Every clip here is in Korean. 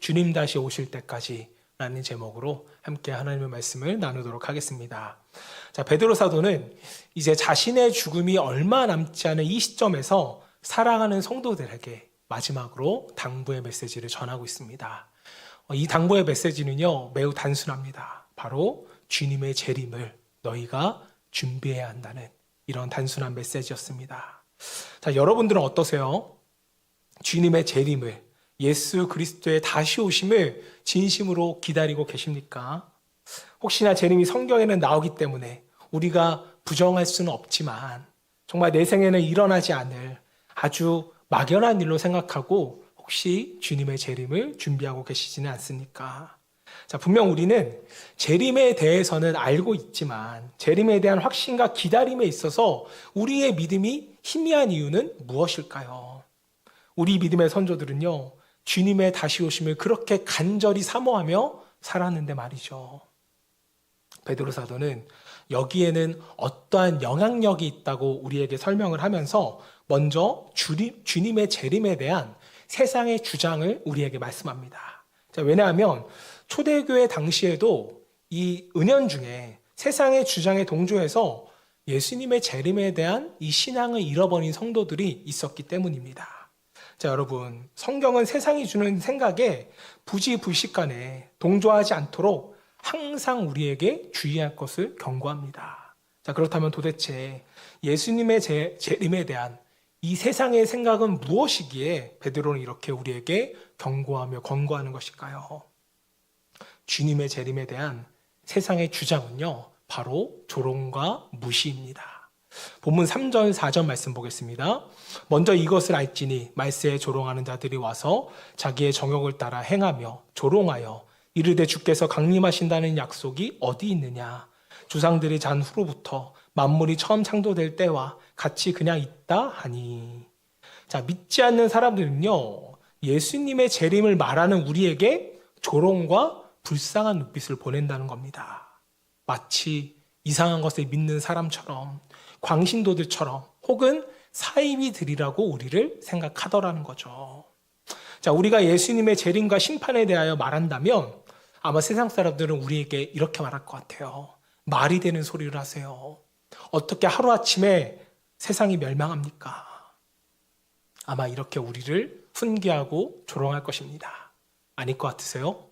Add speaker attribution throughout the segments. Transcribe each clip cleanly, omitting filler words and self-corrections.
Speaker 1: 주님 다시 오실 때까지 라는 제목으로 함께 하나님의 말씀을 나누도록 하겠습니다. 자, 베드로 사도는 이제 자신의 죽음이 얼마 남지 않은 이 시점에서 사랑하는 성도들에게 마지막으로 당부의 메시지를 전하고 있습니다. 이 당부의 메시지는요, 매우 단순합니다. 바로 주님의 재림을 너희가 준비해야 한다는 이런 단순한 메시지였습니다. 자, 여러분들은 어떠세요? 주님의 재림을, 예수 그리스도의 다시 오심을 진심으로 기다리고 계십니까? 혹시나 재림이 성경에는 나오기 때문에 우리가 부정할 수는 없지만 정말 내 생에는 일어나지 않을 아주 막연한 일로 생각하고 혹시 주님의 재림을 준비하고 계시지는 않습니까? 자, 분명 우리는 재림에 대해서는 알고 있지만 재림에 대한 확신과 기다림에 있어서 우리의 믿음이 희미한 이유는 무엇일까요? 우리 믿음의 선조들은요, 주님의 다시 오심을 그렇게 간절히 사모하며 살았는데 말이죠. 베드로 사도는 여기에는 어떠한 영향력이 있다고 우리에게 설명을 하면서 먼저 주님의 재림에 대한 세상의 주장을 우리에게 말씀합니다. 자, 왜냐하면 초대교회 당시에도 이 은연중에 세상의 주장에 동조해서 예수님의 재림에 대한 이 신앙을 잃어버린 성도들이 있었기 때문입니다. 자, 여러분, 성경은 세상이 주는 생각에 부지불식간에 동조하지 않도록 항상 우리에게 주의할 것을 경고합니다. 자, 그렇다면 도대체 예수님의 재림에 대한 이 세상의 생각은 무엇이기에 베드로는 이렇게 우리에게 경고하며 권고하는 것일까요? 주님의 재림에 대한 세상의 주장은요, 바로 조롱과 무시입니다. 본문 3절, 4절 말씀 보겠습니다. 먼저 이것을 알지니 말세에 조롱하는 자들이 와서 자기의 정욕을 따라 행하며 조롱하여 이르되 주께서 강림하신다는 약속이 어디 있느냐? 조상들이 잔 후로부터 만물이 처음 창조될 때와 같이 그냥 있다 하니. 자, 믿지 않는 사람들은요, 예수님의 재림을 말하는 우리에게 조롱과 불쌍한 눈빛을 보낸다는 겁니다. 마치 이상한 것을 믿는 사람처럼, 광신도들처럼, 혹은 사이비들이라고 우리를 생각하더라는 거죠. 자, 우리가 예수님의 재림과 심판에 대하여 말한다면 아마 세상 사람들은 우리에게 이렇게 말할 것 같아요. 말이 되는 소리를 하세요. 어떻게 하루아침에 세상이 멸망합니까? 아마 이렇게 우리를 훈계하고 조롱할 것입니다. 아닐 것 같으세요?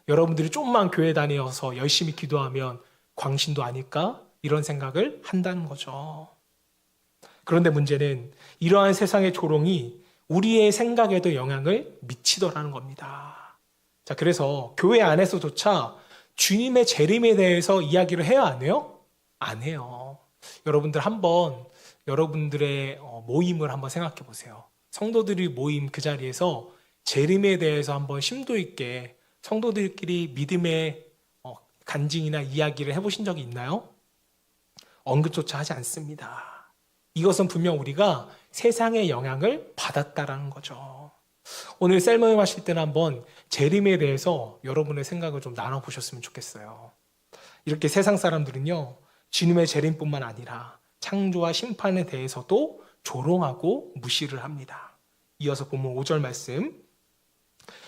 Speaker 1: 여러분들이 좀만 교회 다녀서 열심히 기도하면 광신도 아닐까? 이런 생각을 한다는 거죠. 그런데 문제는 이러한 세상의 조롱이 우리의 생각에도 영향을 미치더라는 겁니다. 자, 그래서 교회 안에서조차 주님의 재림에 대해서 이야기를 해야 안 해요? 안 해요. 여러분들 한번 여러분들의 모임을 한번 생각해 보세요. 성도들이 모임 그 자리에서 재림에 대해서 한번 심도 있게 성도들끼리 믿음의 간증이나 이야기를 해보신 적이 있나요? 언급조차 하지 않습니다. 이것은 분명 우리가 세상의 영향을 받았다라는 거죠. 오늘 셀머님 하실 때는 한번 재림에 대해서 여러분의 생각을 좀 나눠보셨으면 좋겠어요. 이렇게 세상 사람들은요, 주님의 재림뿐만 아니라 창조와 심판에 대해서도 조롱하고 무시를 합니다. 이어서 본문 5절 말씀.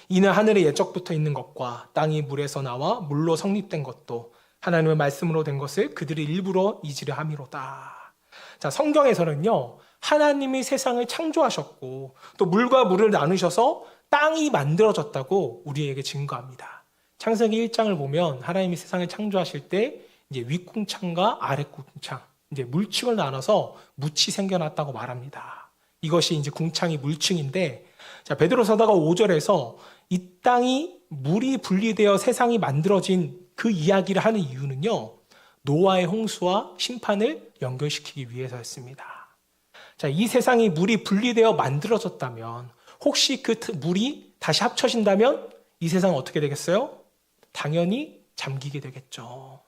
Speaker 1: 이는 하늘의 예적부터 있는 것과 땅이 물에서 나와 물로 성립된 것도 하나님의 말씀으로 된 것을 그들이 일부러 잊으려 함이로다. 자, 성경에서는요, 하나님이 세상을 창조하셨고 또 물과 물을 나누셔서 땅이 만들어졌다고 우리에게 증거합니다. 창세기 1장을 보면 하나님이 세상을 창조하실 때 이제 윗궁창과 아랫궁창, 이제 물층을 나눠서 묻이 생겨났다고 말합니다. 이것이 이제 궁창이 물층인데, 자, 베드로 서다가 5절에서 이 땅이 물이 분리되어 세상이 만들어진 그 이야기를 하는 이유는요, 노아의 홍수와 심판을 연결시키기 위해서였습니다. 자, 이 세상이 물이 분리되어 만들어졌다면 혹시 그 물이 다시 합쳐진다면 이 세상은 어떻게 되겠어요? 당연히 잠기게 되겠죠.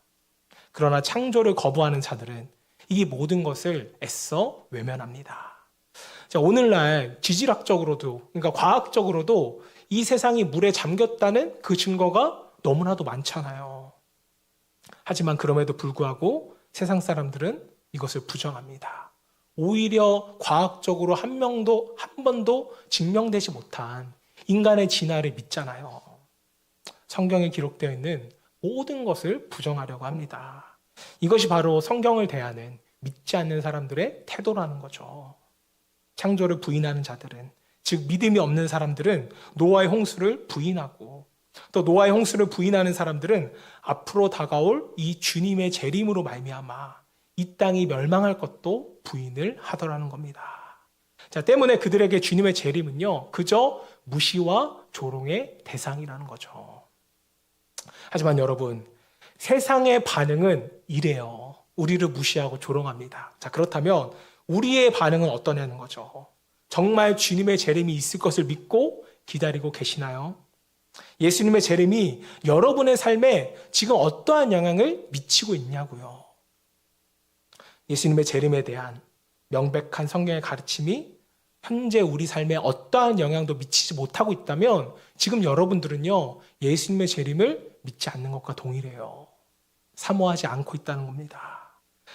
Speaker 1: 그러나 창조를 거부하는 자들은 이 모든 것을 애써 외면합니다. 자, 오늘날 지질학적으로도, 그러니까 과학적으로도 이 세상이 물에 잠겼다는 그 증거가 너무나도 많잖아요. 하지만 그럼에도 불구하고 세상 사람들은 이것을 부정합니다. 오히려 과학적으로 한 번도 증명되지 못한 인간의 진화를 믿잖아요. 성경에 기록되어 있는 모든 것을 부정하려고 합니다. 이것이 바로 성경을 대하는 믿지 않는 사람들의 태도라는 거죠. 창조를 부인하는 자들은, 즉 믿음이 없는 사람들은 노아의 홍수를 부인하고, 또 노아의 홍수를 부인하는 사람들은 앞으로 다가올 이 주님의 재림으로 말미암아 이 땅이 멸망할 것도 부인을 하더라는 겁니다. 자, 때문에 그들에게 주님의 재림은요, 그저 무시와 조롱의 대상이라는 거죠. 하지만 여러분, 세상의 반응은 이래요. 우리를 무시하고 조롱합니다. 자, 그렇다면 우리의 반응은 어떠냐는 거죠. 정말 주님의 재림이 있을 것을 믿고 기다리고 계시나요? 예수님의 재림이 여러분의 삶에 지금 어떠한 영향을 미치고 있냐고요. 예수님의 재림에 대한 명백한 성경의 가르침이 현재 우리 삶에 어떠한 영향도 미치지 못하고 있다면 지금 여러분들은요, 예수님의 재림을 믿지 않는 것과 동일해요. 사모하지 않고 있다는 겁니다.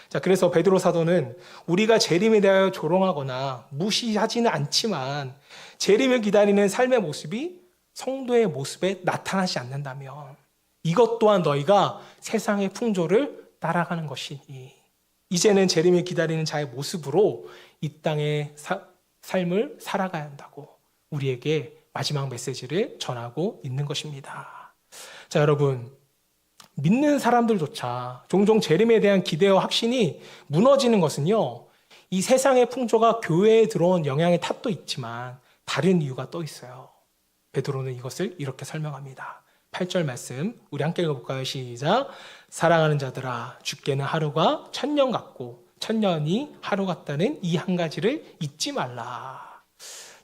Speaker 1: 자, 그래서 베드로 사도는 우리가 재림에 대하여 조롱하거나 무시하지는 않지만 재림을 기다리는 삶의 모습이 성도의 모습에 나타나지 않는다면 이것 또한 너희가 세상의 풍조를 따라가는 것이니 이제는 재림을 기다리는 자의 모습으로 이 땅의 삶을 살아가야 한다고 우리에게 마지막 메시지를 전하고 있는 것입니다. 자, 여러분, 믿는 사람들조차 종종 재림에 대한 기대와 확신이 무너지는 것은요, 이 세상의 풍조가 교회에 들어온 영향의 탓도 있지만 다른 이유가 또 있어요. 베드로는 이것을 이렇게 설명합니다. 8절 말씀 우리 함께 읽어볼까요? 시작. 사랑하는 자들아, 주께는 하루가 1000년 같고 1000년이 하루 같다는 이 한 가지를 잊지 말라.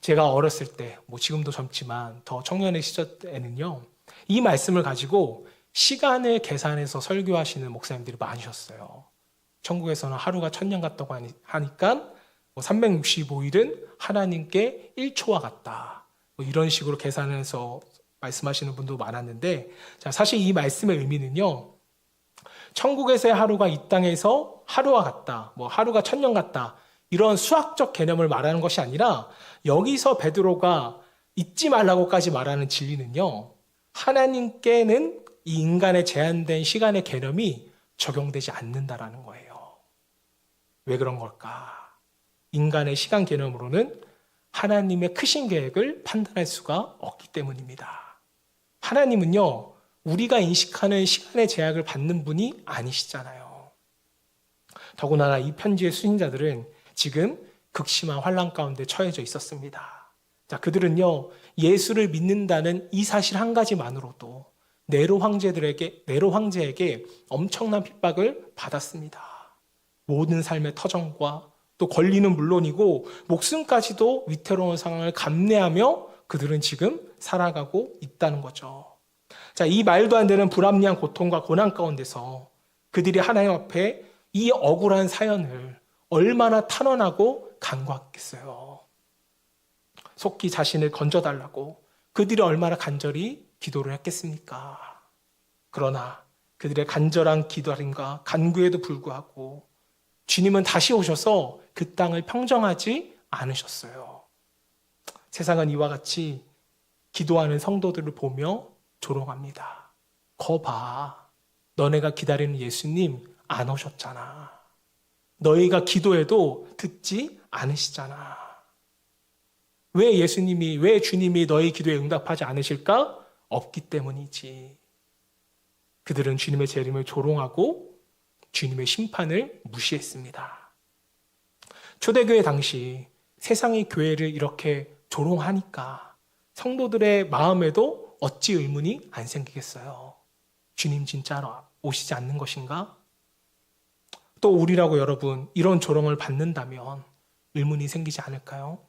Speaker 1: 제가 어렸을 때, 지금도 젊지만 더 청년의 시절에는요, 이 말씀을 가지고 시간을 계산해서 설교하시는 목사님들이 많으셨어요. 천국에서는 하루가 1000년 같다고 하니까 365일은 하나님께 1초와 같다. 이런 식으로 계산해서 말씀하시는 분도 많았는데, 자, 사실 이 말씀의 의미는요, 천국에서의 하루가 이 땅에서 하루와 같다, 하루가 1000년 같다, 이런 수학적 개념을 말하는 것이 아니라 여기서 베드로가 잊지 말라고까지 말하는 진리는요, 하나님께는 이 인간의 제한된 시간의 개념이 적용되지 않는다라는 거예요. 왜 그런 걸까? 인간의 시간 개념으로는 하나님의 크신 계획을 판단할 수가 없기 때문입니다. 하나님은요, 우리가 인식하는 시간의 제약을 받는 분이 아니시잖아요. 더군다나 이 편지의 수신자들은 지금 극심한 환난 가운데 처해져 있었습니다. 자, 그들은요, 예수를 믿는다는 이 사실 한 가지만으로도 네로 황제에게 엄청난 핍박을 받았습니다. 모든 삶의 터전과 또 권리는 물론이고 목숨까지도 위태로운 상황을 감내하며 그들은 지금 살아가고 있다는 거죠. 자, 이 말도 안 되는 불합리한 고통과 고난 가운데서 그들이 하나님 앞에 이 억울한 사연을 얼마나 탄원하고 간구했겠어요. 속히 자신을 건져달라고 그들이 얼마나 간절히 기도를 했겠습니까? 그러나 그들의 간절한 기도림과 간구에도 불구하고 주님은 다시 오셔서 그 땅을 평정하지 않으셨어요. 세상은 이와 같이 기도하는 성도들을 보며 조롱합니다. 거 봐, 너네가 기다리는 예수님 안 오셨잖아. 너희가 기도해도 듣지 않으시잖아. 왜 주님이 너희 기도에 응답하지 않으실까? 없기 때문이지. 그들은 주님의 재림을 조롱하고 주님의 심판을 무시했습니다. 초대교회 당시 세상이 교회를 이렇게 조롱하니까 성도들의 마음에도 어찌 의문이 안 생기겠어요? 주님 진짜로 오시지 않는 것인가? 또 우리라고 여러분 이런 조롱을 받는다면 의문이 생기지 않을까요?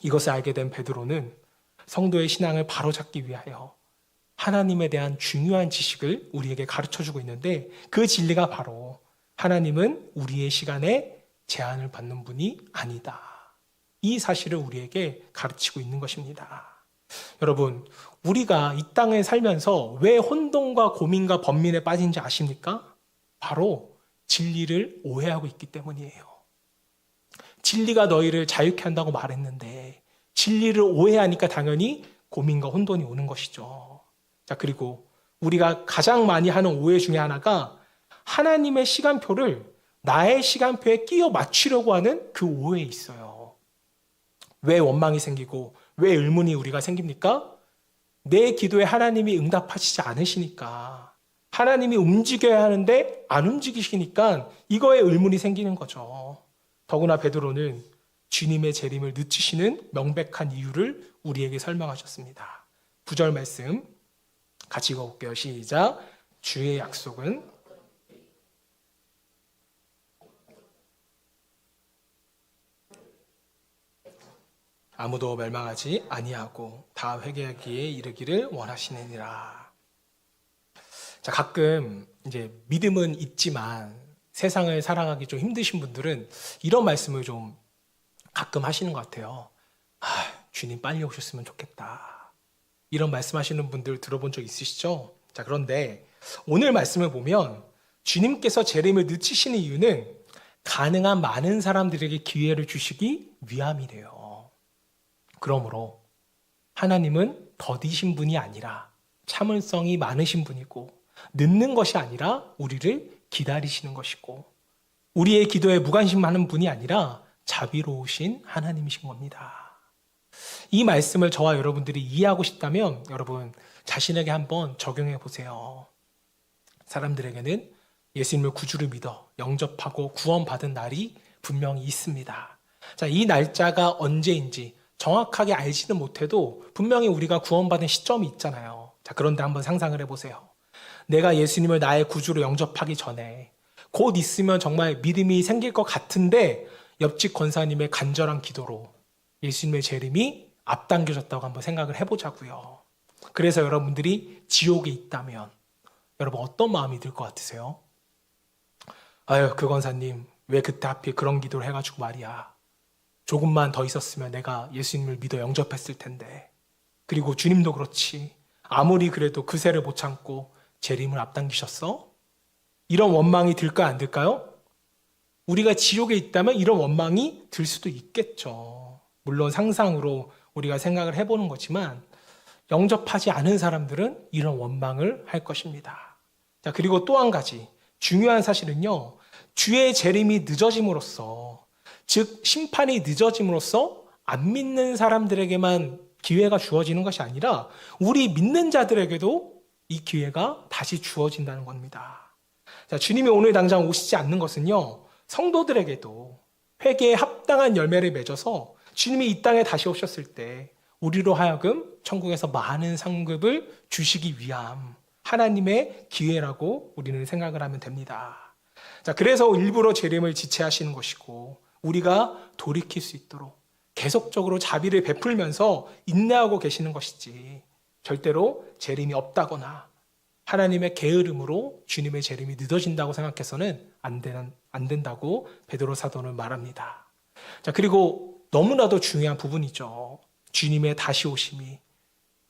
Speaker 1: 이것을 알게 된 베드로는 성도의 신앙을 바로잡기 위하여 하나님에 대한 중요한 지식을 우리에게 가르쳐주고 있는데 그 진리가 바로 하나님은 우리의 시간에 제한을 받는 분이 아니다. 이 사실을 우리에게 가르치고 있는 것입니다. 여러분, 우리가 이 땅에 살면서 왜 혼돈과 고민과 번민에 빠진지 아십니까? 바로 진리를 오해하고 있기 때문이에요. 진리가 너희를 자유케 한다고 말했는데 진리를 오해하니까 당연히 고민과 혼돈이 오는 것이죠. 자, 그리고 우리가 가장 많이 하는 오해 중에 하나가 하나님의 시간표를 나의 시간표에 끼워 맞추려고 하는 그 오해에 있어요. 왜 원망이 생기고 왜 의문이 우리가 생깁니까? 내 기도에 하나님이 응답하시지 않으시니까, 하나님이 움직여야 하는데 안 움직이시니까 이거에 의문이 생기는 거죠. 더구나 베드로는 주님의 재림을 늦추시는 명백한 이유를 우리에게 설명하셨습니다. 9절 말씀 같이 읽어볼게요. 시작. 주의 약속은 아무도 멸망하지 아니하고 다 회개하기에 이르기를 원하시느니라. 자, 가끔 이제 믿음은 있지만 세상을 살아가기 좀 힘드신 분들은 이런 말씀을 좀 가끔 하시는 것 같아요. 주님 빨리 오셨으면 좋겠다. 이런 말씀하시는 분들 들어본 적 있으시죠? 자, 그런데 오늘 말씀을 보면 주님께서 재림을 늦추시는 이유는 가능한 많은 사람들에게 기회를 주시기 위함이래요. 그러므로 하나님은 더디신 분이 아니라 참을성이 많으신 분이고, 늦는 것이 아니라 우리를 기다리시는 것이고, 우리의 기도에 무관심하는 분이 아니라 자비로우신 하나님이신 겁니다. 이 말씀을 저와 여러분들이 이해하고 싶다면 여러분 자신에게 한번 적용해 보세요. 사람들에게는 예수님을 구주를 믿어 영접하고 구원받은 날이 분명히 있습니다. 자, 이 날짜가 언제인지 정확하게 알지는 못해도 분명히 우리가 구원받은 시점이 있잖아요. 자, 그런데 한번 상상을 해보세요. 내가 예수님을 나의 구주로 영접하기 전에 곧 있으면 정말 믿음이 생길 것 같은데 옆집 권사님의 간절한 기도로 예수님의 재림이 앞당겨졌다고 한번 생각을 해보자고요. 그래서 여러분들이 지옥에 있다면 여러분 어떤 마음이 들 것 같으세요? 아유, 그 권사님 왜 그때 하필 그런 기도를 해가지고 말이야. 조금만 더 있었으면 내가 예수님을 믿어 영접했을 텐데. 그리고 주님도 그렇지. 아무리 그래도 그새를 못 참고 재림을 앞당기셨어? 이런 원망이 들까 안 들까요? 우리가 지옥에 있다면 이런 원망이 들 수도 있겠죠. 물론 상상으로 우리가 생각을 해보는 거지만 영접하지 않은 사람들은 이런 원망을 할 것입니다. 자, 그리고 또 한 가지 중요한 사실은요. 주의 재림이 늦어짐으로써, 즉 심판이 늦어짐으로써 안 믿는 사람들에게만 기회가 주어지는 것이 아니라 우리 믿는 자들에게도 이 기회가 다시 주어진다는 겁니다. 자, 주님이 오늘 당장 오시지 않는 것은요, 성도들에게도 회개에 합당한 열매를 맺어서 주님이 이 땅에 다시 오셨을 때 우리로 하여금 천국에서 많은 상급을 주시기 위함, 하나님의 기회라고 우리는 생각을 하면 됩니다. 자, 그래서 일부러 재림을 지체하시는 것이고, 우리가 돌이킬 수 있도록 계속적으로 자비를 베풀면서 인내하고 계시는 것이지, 절대로 재림이 없다거나 하나님의 게으름으로 주님의 재림이 늦어진다고 생각해서는 안 된다고 베드로 사도는 말합니다. 자, 그리고 너무나도 중요한 부분이죠. 주님의 다시 오심이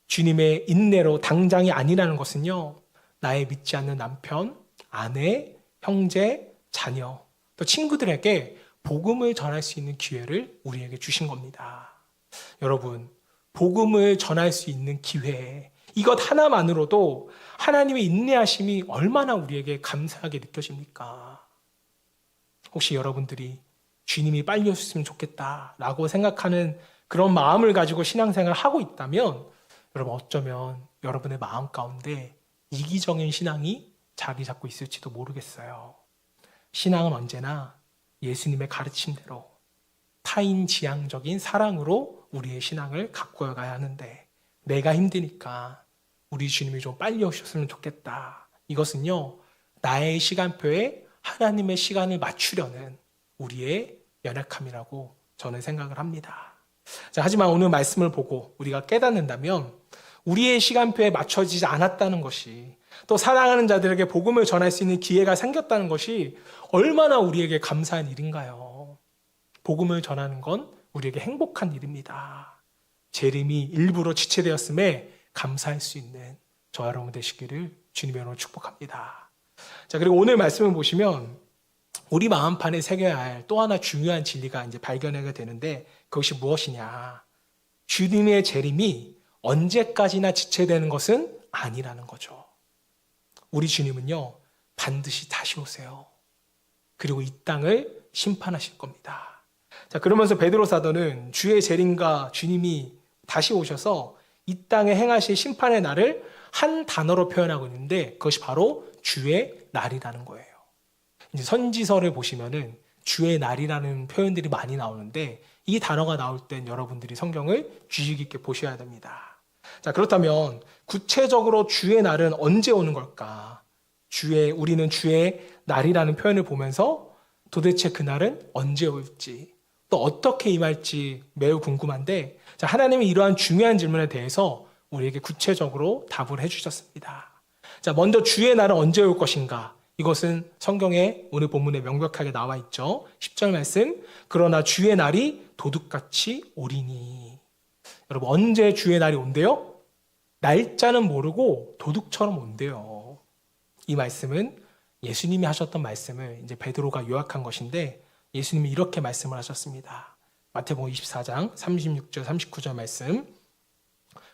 Speaker 1: 주님의 인내로 당장이 아니라는 것은요, 나의 믿지 않는 남편, 아내, 형제, 자녀, 또 친구들에게 복음을 전할 수 있는 기회를 우리에게 주신 겁니다. 여러분, 복음을 전할 수 있는 기회, 이것 하나만으로도 하나님의 인내하심이 얼마나 우리에게 감사하게 느껴집니까? 혹시 여러분들이 주님이 빨리 오셨으면 좋겠다라고 생각하는 그런 마음을 가지고 신앙생활을 하고 있다면 여러분 어쩌면 여러분의 마음 가운데 이기적인 신앙이 자리 잡고 있을지도 모르겠어요. 신앙은 언제나 예수님의 가르침대로 타인지향적인 사랑으로 우리의 신앙을 가꾸어가야 하는데, 내가 힘드니까 우리 주님이 좀 빨리 오셨으면 좋겠다, 이것은요, 나의 시간표에 하나님의 시간을 맞추려는 우리의 연약함이라고 저는 생각을 합니다. 자, 하지만 오늘 말씀을 보고 우리가 깨닫는다면 우리의 시간표에 맞춰지지 않았다는 것이, 또 사랑하는 자들에게 복음을 전할 수 있는 기회가 생겼다는 것이 얼마나 우리에게 감사한 일인가요? 복음을 전하는 건 우리에게 행복한 일입니다. 재림이 일부러 지체되었음에 감사할 수 있는 저와 여러분 되시기를 주님의 이름으로 축복합니다. 자, 그리고 오늘 말씀을 보시면 우리 마음판에 새겨야 할 또 하나 중요한 진리가 이제 발견하게 되는데, 그것이 무엇이냐? 주님의 재림이 언제까지나 지체되는 것은 아니라는 거죠. 우리 주님은요, 반드시 다시 오세요. 그리고 이 땅을 심판하실 겁니다. 자, 그러면서 베드로 사도는 주의 재림과 주님이 다시 오셔서 이 땅에 행하실 심판의 날을 한 단어로 표현하고 있는데 그것이 바로 주의 날이라는 거예요. 이제 선지서를 보시면은 주의 날이라는 표현들이 많이 나오는데 이 단어가 나올 땐 여러분들이 성경을 주의 깊게 보셔야 됩니다. 자, 그렇다면 구체적으로 주의 날은 언제 오는 걸까? 우리는 주의 날이라는 표현을 보면서 도대체 그 날은 언제 올지 또 어떻게 임할지 매우 궁금한데, 자, 하나님이 이러한 중요한 질문에 대해서 우리에게 구체적으로 답을 해주셨습니다. 자, 먼저 주의 날은 언제 올 것인가? 이것은 성경에 오늘 본문에 명백하게 나와 있죠. 10절 말씀. 그러나 주의 날이 도둑같이 오리니. 여러분, 언제 주의 날이 온대요? 날짜는 모르고 도둑처럼 온대요. 이 말씀은 예수님이 하셨던 말씀을 이제 베드로가 요약한 것인데 예수님이 이렇게 말씀을 하셨습니다. 마태복음 24장 36절 39절 말씀.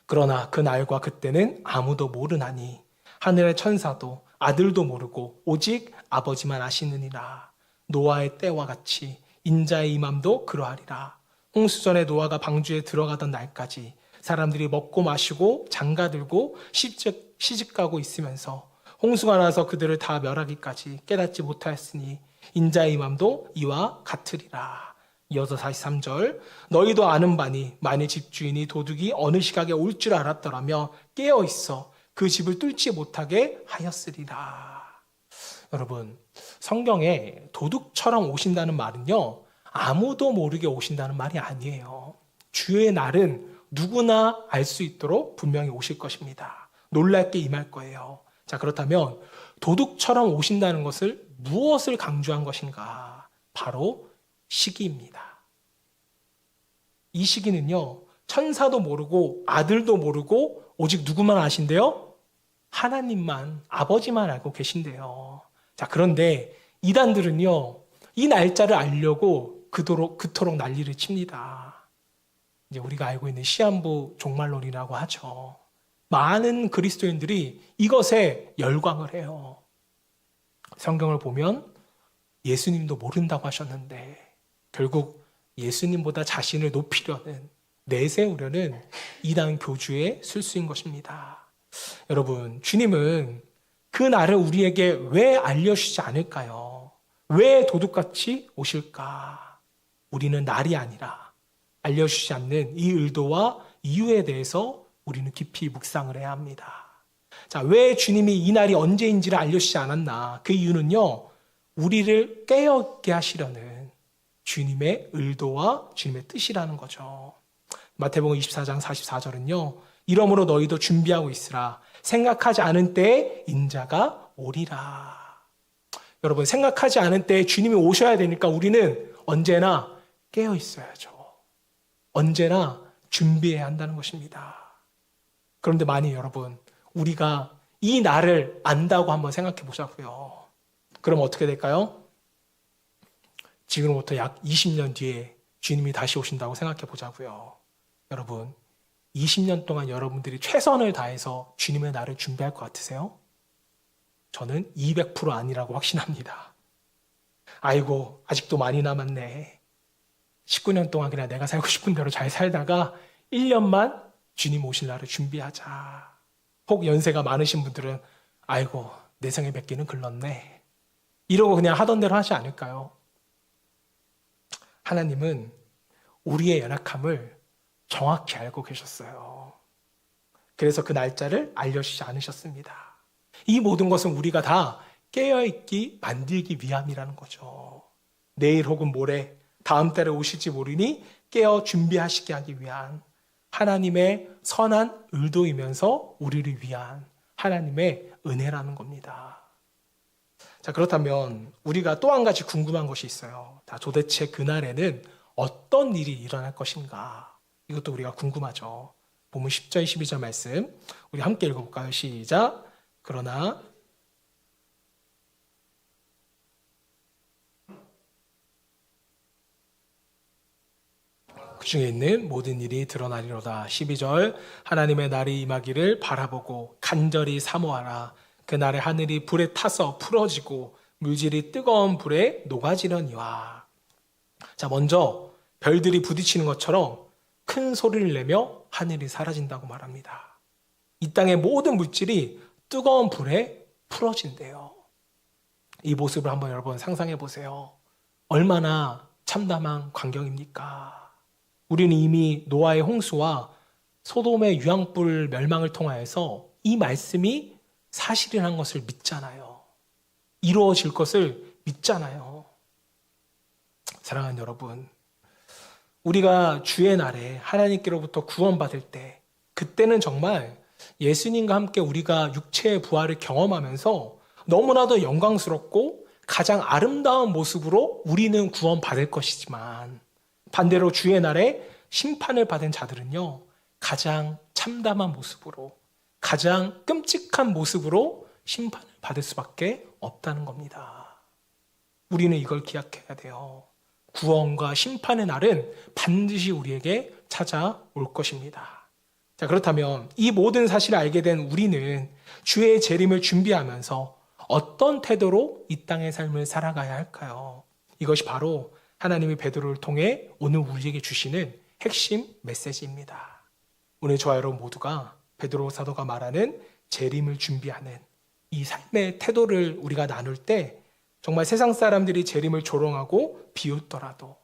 Speaker 1: 그러나 그 날과 그때는 아무도 모르나니 하늘의 천사도 아들도 모르고 오직 아버지만 아시느니라. 노아의 때와 같이 인자의 임함도 그러하리라. 홍수전에 노아가 방주에 들어가던 날까지 사람들이 먹고 마시고 장가들고 시집가고 있으면서 홍수가 나서 그들을 다 멸하기까지 깨닫지 못하였으니 인자의 임함도 이와 같으리라. 이어서 43절. 너희도 아는 바니 만일 집주인이 도둑이 어느 시각에 올 줄 알았더라며 깨어있어 그 집을 뚫지 못하게 하였으리라. 여러분, 성경에 도둑처럼 오신다는 말은요, 아무도 모르게 오신다는 말이 아니에요. 주의 날은 누구나 알 수 있도록 분명히 오실 것입니다. 놀랍게 임할 거예요. 자, 그렇다면 도둑처럼 오신다는 것을 무엇을 강조한 것인가? 바로 시기입니다. 이 시기는요, 천사도 모르고 아들도 모르고 오직 누구만 아신대요? 하나님만, 아버지만 알고 계신대요. 자, 그런데 이단들은요, 이 날짜를 알려고 그토록 난리를 칩니다. 이제 우리가 알고 있는 시한부 종말론이라고 하죠. 많은 그리스도인들이 이것에 열광을 해요. 성경을 보면 예수님도 모른다고 하셨는데 결국 예수님보다 자신을 높이려는, 내세우려는 이단 교주의 술수인 것입니다. 여러분, 주님은 그 날을 우리에게 왜 알려주지 않을까요? 왜 도둑같이 오실까? 우리는 날이 아니라 알려주지 않는 이 의도와 이유에 대해서 우리는 깊이 묵상을 해야 합니다. 자, 왜 주님이 이 날이 언제인지를 알려주지 않았나? 그 이유는요, 우리를 깨어있게 하시려는 주님의 의도와 주님의 뜻이라는 거죠. 마태복음 24장 44절은요, 이러므로 너희도 준비하고 있으라. 생각하지 않은 때에 인자가 오리라. 여러분, 생각하지 않은 때에 주님이 오셔야 되니까 우리는 언제나 깨어 있어야죠. 언제나 준비해야 한다는 것입니다. 그런데 만약 여러분, 우리가 이 날을 안다고 한번 생각해 보자고요. 그럼 어떻게 될까요? 지금부터 약 20년 뒤에 주님이 다시 오신다고 생각해 보자고요. 여러분, 20년 동안 여러분들이 최선을 다해서 주님의 날을 준비할 것 같으세요? 저는 200% 아니라고 확신합니다. 아이고, 아직도 많이 남았네. 19년 동안 그냥 내가 살고 싶은 대로 잘 살다가 1년만 주님 오실 날을 준비하자. 혹 연세가 많으신 분들은 아이고, 내 생에 몇 개는 글렀네. 이러고 그냥 하던 대로 하지 않을까요? 하나님은 우리의 연약함을 정확히 알고 계셨어요. 그래서 그 날짜를 알려주지 않으셨습니다. 이 모든 것은 우리가 다 깨어있기 만들기 위함이라는 거죠. 내일 혹은 모레 다음 달에 오실지 모르니 깨어 준비하시게 하기 위한 하나님의 선한 의도이면서 우리를 위한 하나님의 은혜라는 겁니다. 자, 그렇다면 우리가 또 한 가지 궁금한 것이 있어요. 도대체 그날에는 어떤 일이 일어날 것인가? 이것도 우리가 궁금하죠. 본문 10절, 12절 말씀 우리 함께 읽어볼까요? 시작. 그 중에 있는 모든 일이 드러나리로다. 12절 하나님의 날이 임하기를 바라보고 간절히 사모하라. 그날에 하늘이 불에 타서 풀어지고 물질이 뜨거운 불에 녹아지려니와. 자, 먼저 별들이 부딪히는 것처럼 큰 소리를 내며 하늘이 사라진다고 말합니다. 이 땅의 모든 물질이 뜨거운 불에 풀어진대요. 이 모습을 한번 여러분 상상해 보세요. 얼마나 참담한 광경입니까? 우리는 이미 노아의 홍수와 소돔의 유황불 멸망을 통하여서 이 말씀이 사실이라는 것을 믿잖아요. 이루어질 것을 믿잖아요. 사랑하는 여러분, 우리가 주의 날에 하나님께로부터 구원받을 때, 그때는 정말 예수님과 함께 우리가 육체의 부활을 경험하면서 너무나도 영광스럽고 가장 아름다운 모습으로 우리는 구원받을 것이지만, 반대로 주의 날에 심판을 받은 자들은요, 가장 참담한 모습으로, 가장 끔찍한 모습으로 심판을 받을 수밖에 없다는 겁니다. 우리는 이걸 기억해야 돼요. 구원과 심판의 날은 반드시 우리에게 찾아올 것입니다. 자, 그렇다면 이 모든 사실을 알게 된 우리는 주의 재림을 준비하면서 어떤 태도로 이 땅의 삶을 살아가야 할까요? 이것이 바로 하나님이 베드로를 통해 오늘 우리에게 주시는 핵심 메시지입니다. 오늘 저와 여러분 모두가 베드로 사도가 말하는 재림을 준비하는 이 삶의 태도를 우리가 나눌 때 정말 세상 사람들이 재림을 조롱하고 비웃더라도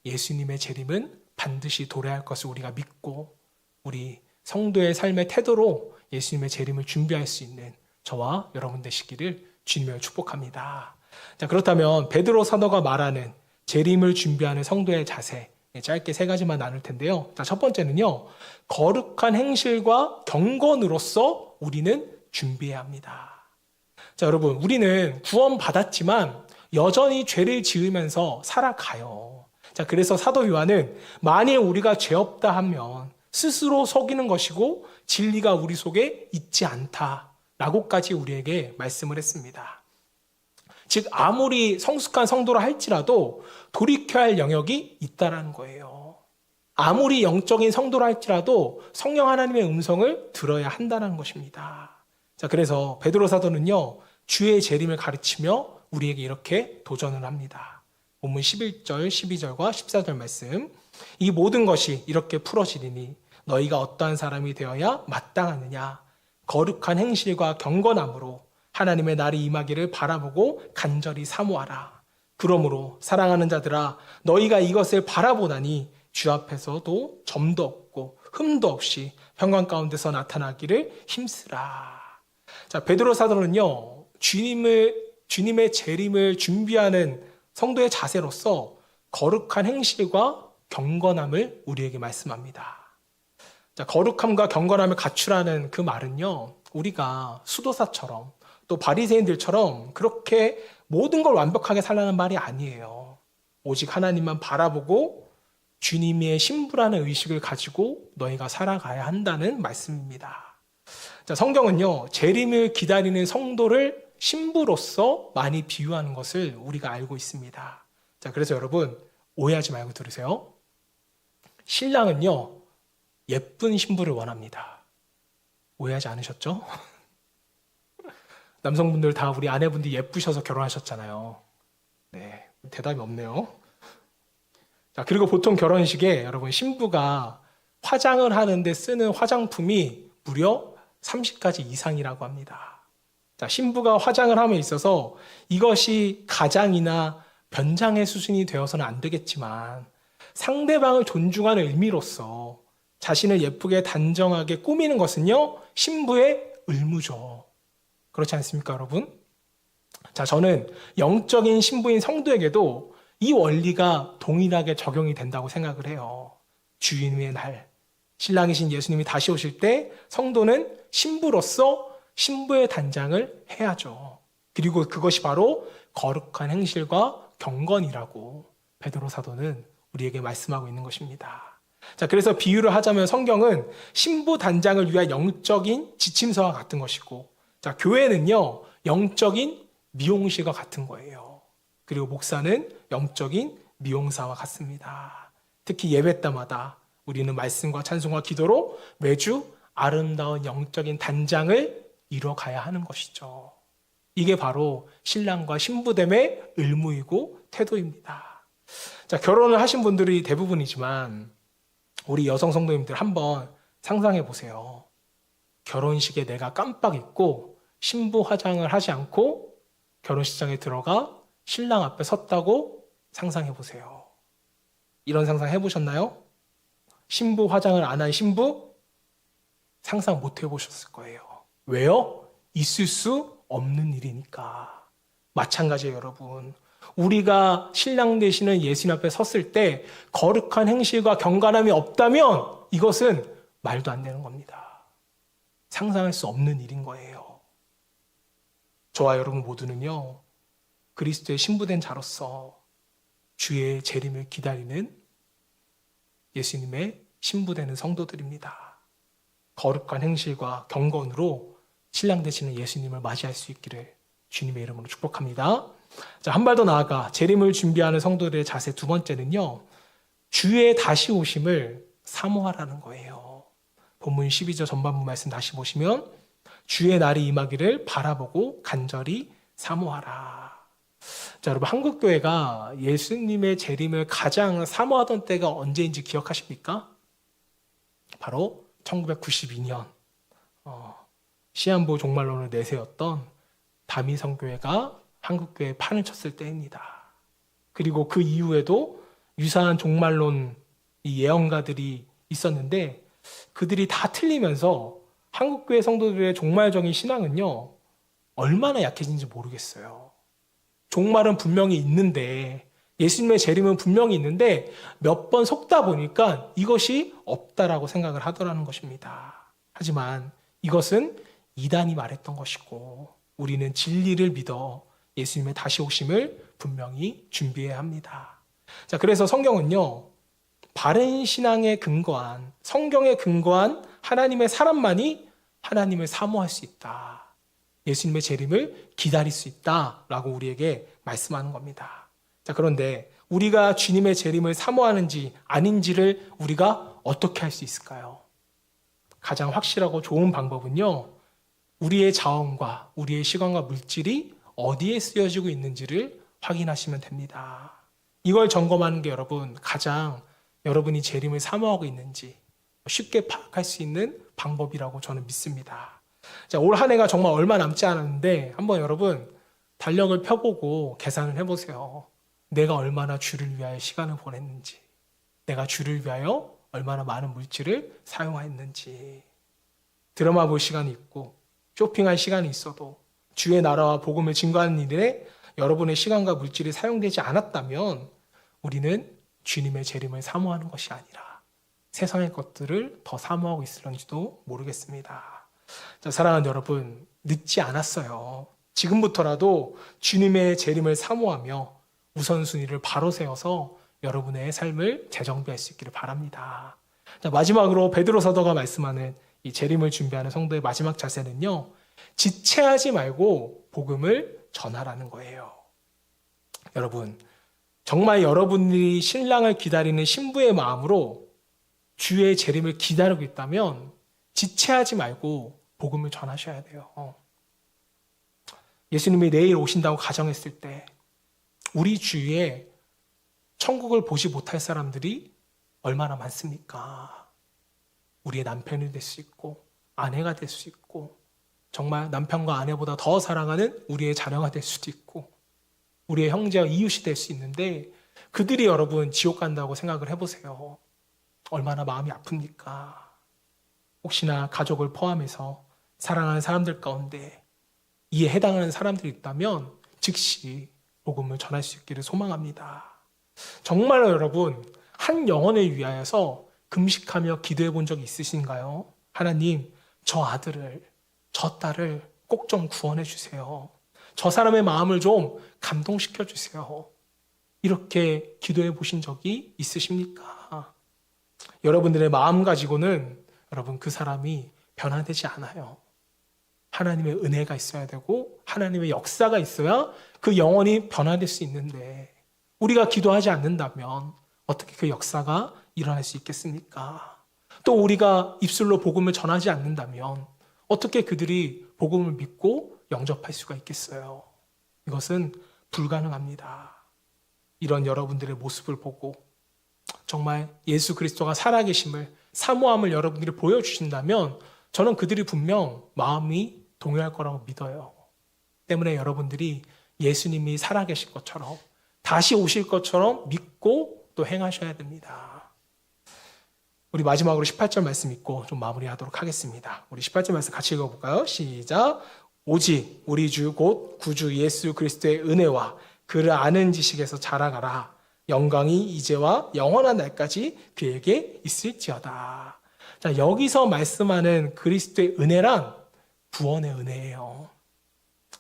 Speaker 1: 예수님의 재림은 반드시 도래할 것을 우리가 믿고 우리 성도의 삶의 태도로 예수님의 재림을 준비할 수 있는 저와 여러분 되시기를 주님을 축복합니다. 자, 그렇다면 베드로 사도가 말하는 재림을 준비하는 성도의 자세, 짧게 세 가지만 나눌 텐데요. 자, 첫 번째는요, 거룩한 행실과 경건으로서 우리는 준비해야 합니다. 자, 여러분, 우리는 구원받았지만 여전히 죄를 지으면서 살아가요. 자, 그래서 사도 요한은 만일 우리가 죄 없다 하면 스스로 속이는 것이고 진리가 우리 속에 있지 않다라고까지 우리에게 말씀을 했습니다. 즉 아무리 성숙한 성도라 할지라도 돌이켜야 할 영역이 있다라는 거예요. 아무리 영적인 성도라 할지라도 성령 하나님의 음성을 들어야 한다는 것입니다. 자, 그래서 베드로 사도는요, 주의 재림을 가르치며 우리에게 이렇게 도전을 합니다. 본문 11절, 12절과 14절 말씀. 이 모든 것이 이렇게 풀어지리니 너희가 어떠한 사람이 되어야 마땅하느냐? 거룩한 행실과 경건함으로 하나님의 날이 임하기를 바라보고 간절히 사모하라. 그러므로 사랑하는 자들아, 너희가 이것을 바라보나니 주 앞에서도 점도 없고 흠도 없이 평강 가운데서 나타나기를 힘쓰라. 자, 베드로 사도는요, 주님의 재림을 준비하는 성도의 자세로서 거룩한 행실과 경건함을 우리에게 말씀합니다. 자, 거룩함과 경건함을 갖추라는 그 말은요, 우리가 수도사처럼 또 바리새인들처럼 그렇게 모든 걸 완벽하게 살라는 말이 아니에요. 오직 하나님만 바라보고 주님의 신부라는 의식을 가지고 너희가 살아가야 한다는 말씀입니다. 자, 성경은요, 재림을 기다리는 성도를 신부로서 많이 비유하는 것을 우리가 알고 있습니다. 자, 그래서 여러분 오해하지 말고 들으세요. 신랑은요, 예쁜 신부를 원합니다. 오해하지 않으셨죠? 남성분들 다 우리 아내분들이 예쁘셔서 결혼하셨잖아요. 네, 대답이 없네요. 자, 그리고 보통 결혼식에 여러분 신부가 화장을 하는데 쓰는 화장품이 무려 30가지 이상이라고 합니다. 자, 신부가 화장을 함에 있어서 이것이 가장이나 변장의 수준이 되어서는 안 되겠지만 상대방을 존중하는 의미로서 자신을 예쁘게 단정하게 꾸미는 것은요, 신부의 의무죠. 그렇지 않습니까, 여러분? 자, 저는 영적인 신부인 성도에게도 이 원리가 동일하게 적용이 된다고 생각을 해요. 주님의 날, 신랑이신 예수님이 다시 오실 때 성도는 신부로서 신부의 단장을 해야죠. 그리고 그것이 바로 거룩한 행실과 경건이라고 베드로 사도는 우리에게 말씀하고 있는 것입니다. 자, 그래서 비유를 하자면 성경은 신부 단장을 위한 영적인 지침서와 같은 것이고, 자, 교회는요, 영적인 미용실과 같은 거예요. 그리고 목사는 영적인 미용사와 같습니다. 특히 예배 때마다 우리는 말씀과 찬송과 기도로 매주 아름다운 영적인 단장을 이뤄가야 하는 것이죠. 이게 바로 신랑과 신부됨의 의무이고 태도입니다. 자, 결혼을 하신 분들이 대부분이지만 우리 여성 성도님들 한번 상상해 보세요. 결혼식에 내가 깜빡 잊고 신부 화장을 하지 않고 결혼식장에 들어가 신랑 앞에 섰다고 상상해 보세요. 이런 상상 해보셨나요? 신부 화장을 안 한 신부? 상상 못 해보셨을 거예요. 왜요? 있을 수 없는 일이니까. 마찬가지예요, 여러분. 우리가 신랑 되시는 예수님 앞에 섰을 때 거룩한 행실과 경건함이 없다면 이것은 말도 안 되는 겁니다. 상상할 수 없는 일인 거예요. 저와 여러분 모두는요, 그리스도의 신부된 자로서 주의 재림을 기다리는 예수님의 신부되는 성도들입니다. 거룩한 행실과 경건으로 신랑 되시는 예수님을 맞이할 수 있기를 주님의 이름으로 축복합니다. 자, 한 발 더 나아가 재림을 준비하는 성도들의 자세 두 번째는요, 주의 다시 오심을 사모하라는 거예요. 본문 12절 전반부 말씀 다시 보시면 주의 날이 임하기를 바라보고 간절히 사모하라. 자, 여러분, 한국교회가 예수님의 재림을 가장 사모하던 때가 언제인지 기억하십니까? 바로 1992년 시한부 종말론을 내세웠던 다미성교회가 한국교회에 판을 쳤을 때입니다. 그리고 그 이후에도 유사한 종말론 예언가들이 있었는데 그들이 다 틀리면서 한국교회 성도들의 종말적인 신앙은요, 얼마나 약해진지 모르겠어요. 종말은 분명히 있는데, 예수님의 재림은 분명히 있는데 몇 번 속다 보니까 이것이 없다라고 생각을 하더라는 것입니다. 하지만 이것은 이단이 말했던 것이고 우리는 진리를 믿어 예수님의 다시 오심을 분명히 준비해야 합니다. 자, 그래서 성경은요, 바른 신앙에 근거한, 성경에 근거한 하나님의 사람만이 하나님을 사모할 수 있다. 예수님의 재림을 기다릴 수 있다라고 우리에게 말씀하는 겁니다. 자, 그런데 우리가 주님의 재림을 사모하는지 아닌지를 우리가 어떻게 할 수 있을까요? 가장 확실하고 좋은 방법은요, 우리의 자원과 우리의 시간과 물질이 어디에 쓰여지고 있는지를 확인하시면 됩니다. 이걸 점검하는 게 여러분, 가장 여러분이 재림을 사모하고 있는지 쉽게 파악할 수 있는 방법이라고 저는 믿습니다. 자, 올 한 해가 정말 얼마 남지 않았는데 한번 여러분 달력을 펴보고 계산을 해보세요. 내가 얼마나 주를 위하여 시간을 보냈는지, 내가 주를 위하여 얼마나 많은 물질을 사용했는지. 드라마 볼 시간이 있고 쇼핑할 시간이 있어도 주의 나라와 복음을 증거하는 일에 여러분의 시간과 물질이 사용되지 않았다면 우리는 주님의 재림을 사모하는 것이 아니라 세상의 것들을 더 사모하고 있을런지도 모르겠습니다. 자, 사랑하는 여러분, 늦지 않았어요. 지금부터라도 주님의 재림을 사모하며 우선순위를 바로 세워서 여러분의 삶을 재정비할 수 있기를 바랍니다. 자, 마지막으로 베드로 사도가 말씀하는 이 재림을 준비하는 성도의 마지막 자세는요, 지체하지 말고 복음을 전하라는 거예요. 여러분, 정말 여러분들이 신랑을 기다리는 신부의 마음으로 주의 재림을 기다리고 있다면 지체하지 말고 복음을 전하셔야 돼요. 예수님이 내일 오신다고 가정했을 때 우리 주위에 천국을 보지 못할 사람들이 얼마나 많습니까? 우리의 남편이 될 수 있고 아내가 될 수 있고 정말 남편과 아내보다 더 사랑하는 우리의 자녀가 될 수도 있고 우리의 형제와 이웃이 될 수 있는데 그들이 여러분 지옥 간다고 생각을 해보세요. 얼마나 마음이 아픕니까? 혹시나 가족을 포함해서 사랑하는 사람들 가운데 이에 해당하는 사람들이 있다면 즉시 복음을 전할 수 있기를 소망합니다. 정말로 여러분, 한 영혼을 위하여서 금식하며 기도해 본 적이 있으신가요? 하나님, 저 아들을, 저 딸을 꼭 좀 구원해 주세요. 저 사람의 마음을 좀 감동시켜 주세요. 이렇게 기도해 보신 적이 있으십니까? 여러분들의 마음 가지고는 여러분 그 사람이 변화되지 않아요. 하나님의 은혜가 있어야 되고 하나님의 역사가 있어야 그 영혼이 변화될 수 있는데 우리가 기도하지 않는다면 어떻게 그 역사가 일어날 수 있겠습니까? 또 우리가 입술로 복음을 전하지 않는다면 어떻게 그들이 복음을 믿고 영접할 수가 있겠어요? 이것은 불가능합니다. 이런 여러분들의 모습을 보고 정말 예수 그리스도가 살아계심을, 사모함을 여러분들이 보여주신다면 저는 그들이 분명 마음이 동요할 거라고 믿어요. 때문에 여러분들이 예수님이 살아계신 것처럼 다시 오실 것처럼 믿고 또 행하셔야 됩니다. 우리 마지막으로 18절 말씀 읽고 좀 마무리하도록 하겠습니다. 우리 18절 말씀 같이 읽어볼까요? 시작. 오직 우리 주 곧 구주 예수 그리스도의 은혜와 그를 아는 지식에서 자라가라. 영광이 이제와 영원한 날까지 그에게 있을지어다. 자, 여기서 말씀하는 그리스도의 은혜란 구원의 은혜예요.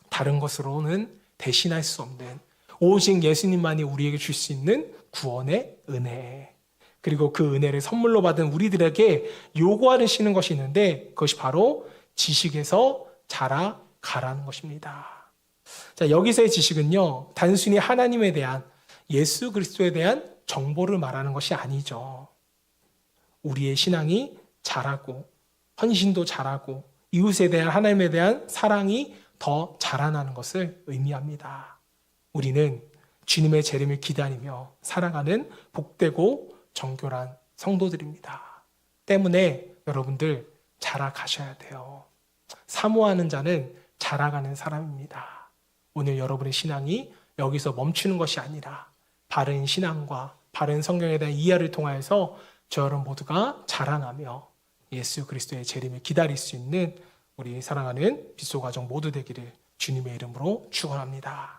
Speaker 1: 다른 것으로는 대신할 수 없는, 오직 예수님만이 우리에게 줄 수 있는 구원의 은혜. 그리고 그 은혜를 선물로 받은 우리들에게 요구하시는 것이 있는데 그것이 바로 지식에서 자라가라는 것입니다. 자, 여기서의 지식은요, 단순히 하나님에 대한, 예수 그리스도에 대한 정보를 말하는 것이 아니죠. 우리의 신앙이 자라고 헌신도 자라고 이웃에 대한 하나님에 대한 사랑이 더 자라나는 것을 의미합니다. 우리는 주님의 재림을 기다리며 살아가는 복되고 정결한 성도들입니다. 때문에 여러분들 자라가셔야 돼요. 사모하는 자는 자라가는 사람입니다. 오늘 여러분의 신앙이 여기서 멈추는 것이 아니라 바른 신앙과 바른 성경에 대한 이해를 통하여서 저 여러분 모두가 자라나며 예수 그리스도의 재림을 기다릴 수 있는 우리 사랑하는 빗소가정 모두 되기를 주님의 이름으로 축원합니다.